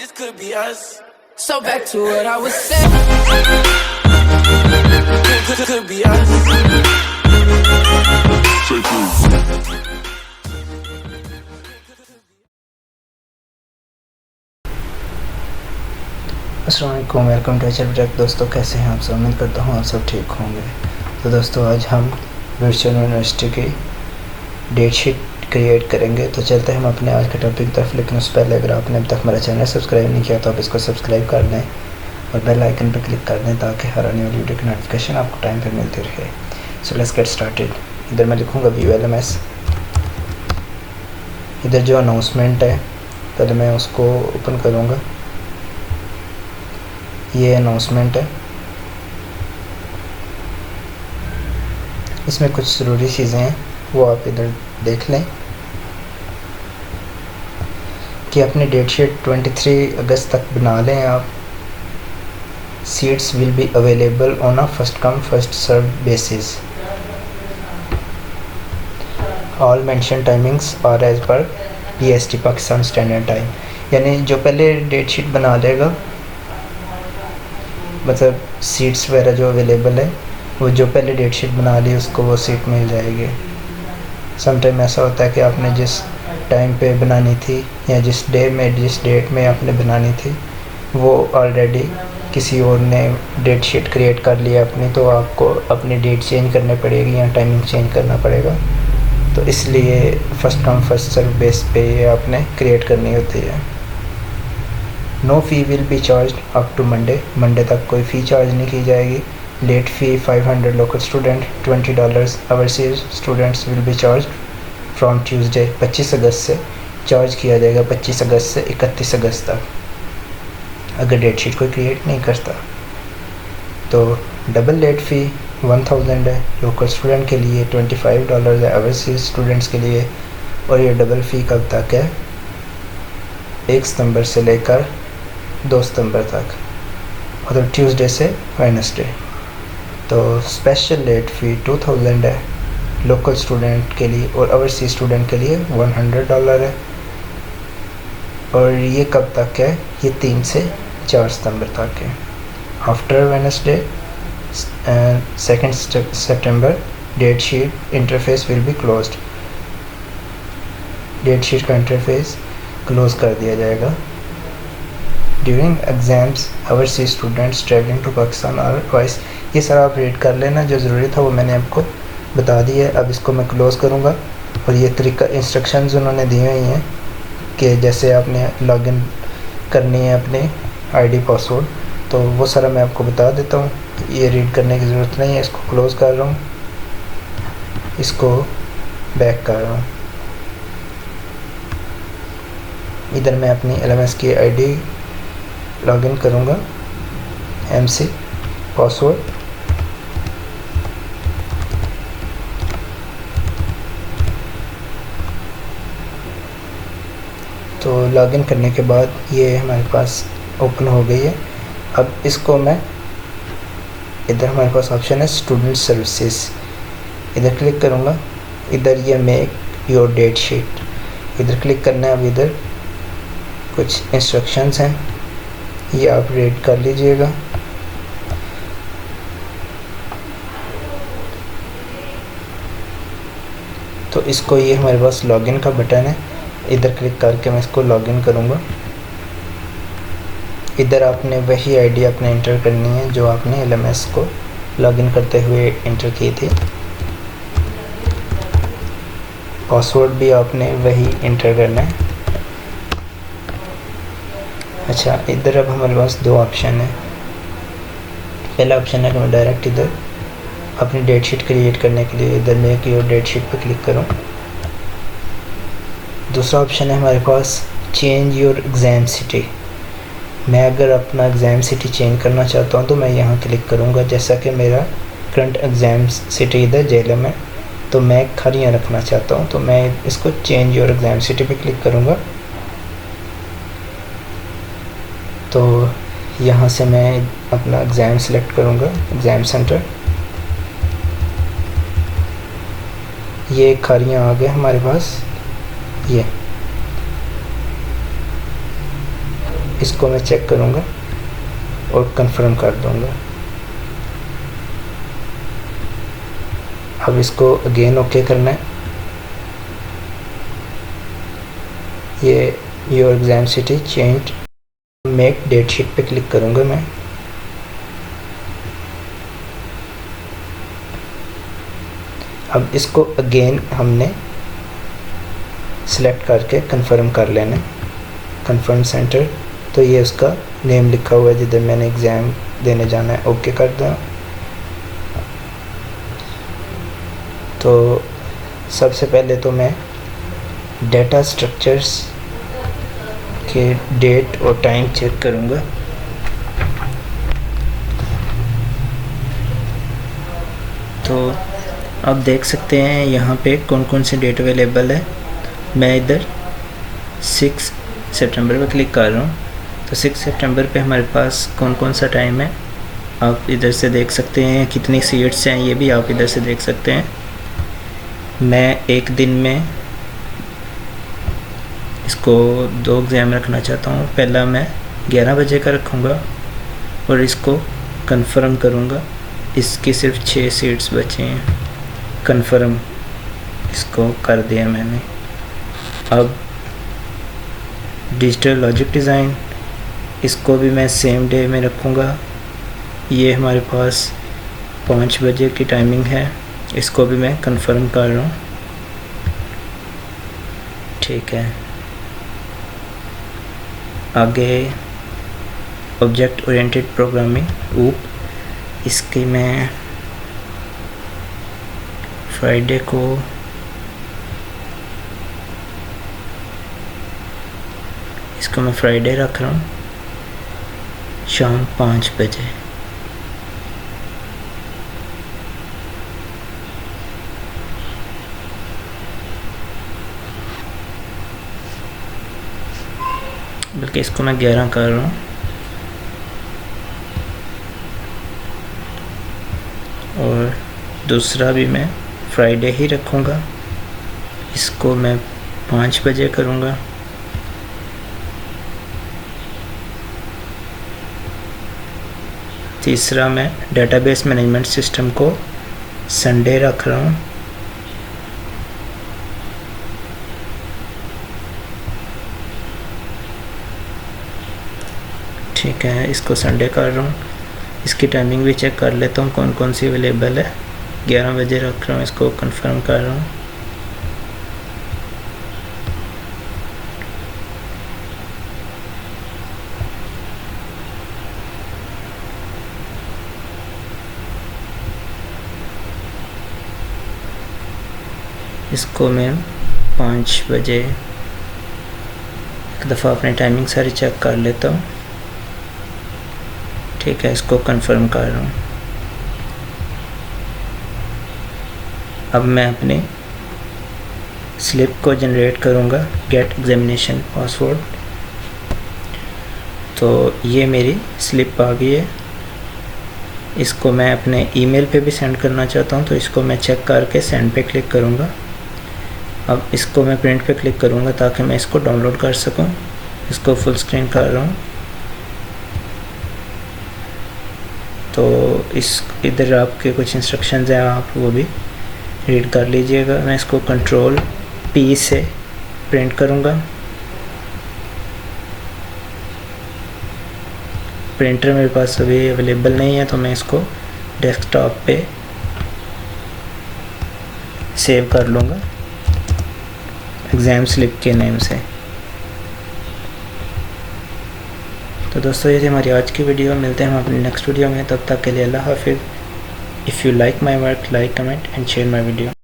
this could be us. So back to what I was saying. Could be us. अस्सलाम वालेकुम, welcome to HL take. दोस्तों कैसे हैं आप सब? उम्मीद करता हूँ आप सब ठीक होंगे। तो दोस्तों आज हम वर्चुअल यूनिवर्सिटी की डेट शीट क्रिएट करेंगे। तो चलते हैं हम अपने आज के टॉपिक तरफ, लेकिन उससे पहले अगर आपने अब तक हमारा चैनल सब्सक्राइब नहीं किया तो आप इसको सब्सक्राइब कर लें और बेल आइकन पर क्लिक कर दें ताकि हर आने वाली वीडियो की नोटिफिकेशन आपको टाइम पर मिलती रहे। So let's get started. इधर मैं लिखूँगा व्यू LMS। इधर जो अनाउंसमेंट है पहले मैं उसको ओपन करूँगा। ये अनाउंसमेंट है, इसमें कुछ ज़रूरी चीज़ें हैं वो आप इधर देख लें कि अपनी डेट शीट 23 अगस्त तक बना लें आप। Seats will be available on a first come first serve basis. All mention timings are as per PST Pakistan standard time. यानी जो पहले डेट शीट बना लेगा, मतलब सीट्स वगैरह जो अवेलेबल है, वो जो पहले डेट शीट बना ली उसको वो सीट मिल जाएगी। समटाइम ऐसा होता है कि आपने जिस टाइम पे बनानी थी या जिस डेट में आपने बनानी थी वो ऑलरेडी किसी और ने डेट शीट क्रिएट कर लिया अपनी, तो आपको अपनी डेट चेंज करनी पड़ेगी या टाइमिंग चेंज करना पड़ेगा। तो इसलिए first come first serve base पे ये आपने क्रिएट करनी होती है। No fee will be charge up to Monday तक कोई फ़ी चार्ज नहीं की जाएगी। Late fee 500 local student, $20 overseas students will be charge from Tuesday. 25 अगस्त से चार्ज किया जाएगा, 25 अगस्त से 31 अगस्त तक, अगर डेट शीट कोई क्रिएट नहीं करता। तो डबल लेट फ़ी 1000 है लोकल स्टूडेंट के लिए, $25 है ओवरसीज स्टूडेंट्स के लिए। और ये डबल फ़ी कब तक है? 1 सितंबर से लेकर 2 सितंबर तक, मतलब ट्यूसडे से वेडनेसडे। तो स्पेशल लेट फ़ी 2000 है लोकल स्टूडेंट के लिए और ओवरसीज स्टूडेंट के लिए $100 है। और ये कब तक है? ये 3 से 4 सितंबर तक है। After Wednesday 2 September date sheet interface will be closed. Date sheet का इंटरफेस क्लोज कर दिया जाएगा। During exams overseas students travelling to Pakistan और वाइस। ये सारा आप रीड कर लेना, जो ज़रूरी था वो मैंने आपको बता दिया है। अब इसको मैं क्लोज़ करूँगा और ये तरीका इंस्ट्रक्शंस उन्होंने दी हुई हैं कि जैसे आपने लॉगिन करनी है अपने ID पासवर्ड, तो वो सारा मैं आपको बता देता हूँ। ये रीड करने की ज़रूरत नहीं है। इसको क्लोज़ कर रहा हूँ, इसको बैक कर रहा हूँ। इधर मैं अपनी LMS की ID लॉगिन करूँगा, MC पासवर्ड। तो लॉगिन करने के बाद ये हमारे पास ओपन हो गई है। अब इसको मैं, इधर हमारे पास ऑप्शन है स्टूडेंट सर्विसेज, इधर क्लिक करूँगा। इधर ये मेक योर डेट शीट, इधर क्लिक करना है। अब इधर कुछ इंस्ट्रक्शंस हैं, ये आप रीड कर लीजिएगा। तो इसको, ये हमारे पास लॉगिन का बटन है, इधर क्लिक करके मैं इसको लॉगिन करूँगा। इधर आपने वही ID अपने इंटर करनी है जो आपने LMS को लॉगिन करते हुए इंटर की थी। पासवर्ड भी आपने वही इंटर करना है। अच्छा, इधर अब हमारे पास 2 ऑप्शन है। पहला ऑप्शन है कि मैं डायरेक्ट इधर अपनी डेट शीट क्रिएट करने के लिए इधर मेक योर डेट शीट पर क्लिक करूँ। दूसरा ऑप्शन है हमारे पास चेंज योर एग्ज़ाम सिटी। मैं अगर अपना एग्ज़ाम सिटी चेंज करना चाहता हूँ तो मैं यहाँ क्लिक करूँगा। जैसा कि मेरा करंट एग्ज़ाम सिटी इधर JLM है, तो मैं खारियाँ रखना चाहता हूँ, तो मैं इसको चेंज योर एग्ज़ाम सिटी पे क्लिक करूँगा। तो यहाँ से मैं अपना एग्ज़ाम सेलेक्ट करूँगा, एग्ज़ाम सेंटर। ये खारियाँ आ गए हमारे पास। ये इसको मैं चेक करूँगा और कंफर्म कर दूँगा। अब इसको अगेन ओके करना है। ये your exam city change make date sheet पे क्लिक करूँगा मैं। अब इसको अगेन हमने सेलेक्ट करके कंफर्म कर लेना। कंफर्म सेंटर, तो ये उसका नेम लिखा हुआ है जिधर मैंने एग्ज़ाम देने जाना है, ओके कर दूँ। तो सबसे पहले तो मैं डेटा स्ट्रक्चर्स के डेट और टाइम चेक करूँगा। तो आप देख सकते हैं यहाँ पे कौन कौन से डेट अवेलेबल है। मैं इधर 6 सितंबर पे क्लिक कर रहा हूँ। तो 6 सितंबर पे हमारे पास कौन कौन सा टाइम है आप इधर से देख सकते हैं। कितनी सीट्स हैं ये भी आप इधर से देख सकते हैं। मैं एक दिन में इसको 2 एग्ज़ाम रखना चाहता हूँ। पहला मैं 11 बजे का रखूँगा और इसको कंफर्म करूँगा। इसकी सिर्फ 6 सीट्स बचे हैं। कंफर्म इसको कर दिया मैंने। अब डिजिटल लॉजिक डिज़ाइन, इसको भी मैं सेम डे में रखूँगा। ये हमारे पास 5 बजे की टाइमिंग है। इसको भी मैं कंफर्म कर रहा हूँ। ठीक है, आगे ऑब्जेक्ट ओरिएंटेड प्रोग्रामिंग ऊप, इसकी मैं फ्राइडे को इसको मैं फ्राइडे रख रहा हूँ शाम 5 बजे। बल्कि इसको मैं 11 कर रहा हूँ। और दूसरा भी मैं फ्राइडे ही रखूँगा। इसको मैं 5 बजे करूँगा। तीसरा मैं डेटाबेस मैनेजमेंट सिस्टम को संडे रख रहा हूँ। ठीक है, इसको संडे कर रहा हूँ। इसकी टाइमिंग भी चेक कर लेता हूँ कौन कौन सी अवेलेबल है। 11 बजे रख रहा हूँ, इसको कंफर्म कर रहा हूँ। इसको मैं 5 बजे एक दफ़ा अपनी टाइमिंग सारी चेक कर लेता हूँ। ठीक है, इसको कंफर्म कर रहा हूँ। अब मैं अपने स्लिप को जनरेट करूँगा, गेट एग्जामिनेशन पासवर्ड। तो ये मेरी स्लिप आ गई है। इसको मैं अपने ईमेल पे भी सेंड करना चाहता हूँ, तो इसको मैं चेक करके सेंड पे क्लिक करूँगा। अब इसको मैं प्रिंट पे क्लिक करूँगा ताकि मैं इसको डाउनलोड कर सकूँ। इसको फुल स्क्रीन कर रहा हूँ। तो इस इधर आपके कुछ इंस्ट्रक्शंस हैं, आप वो भी रीड कर लीजिएगा। मैं इसको कंट्रोल P से प्रिंट करूँगा। प्रिंटर मेरे पास अभी अवेलेबल नहीं है, तो मैं इसको डेस्कटॉप पे सेव कर लूँगा एग्ज़ाम स्लिप के नेम से। तो दोस्तों, ये थी हमारी आज की वीडियो। मिलते हैं हम अपनी नेक्स्ट वीडियो में। तब तक के लिए अल्लाह हाफिज़। If you like my work, like, comment and share my video.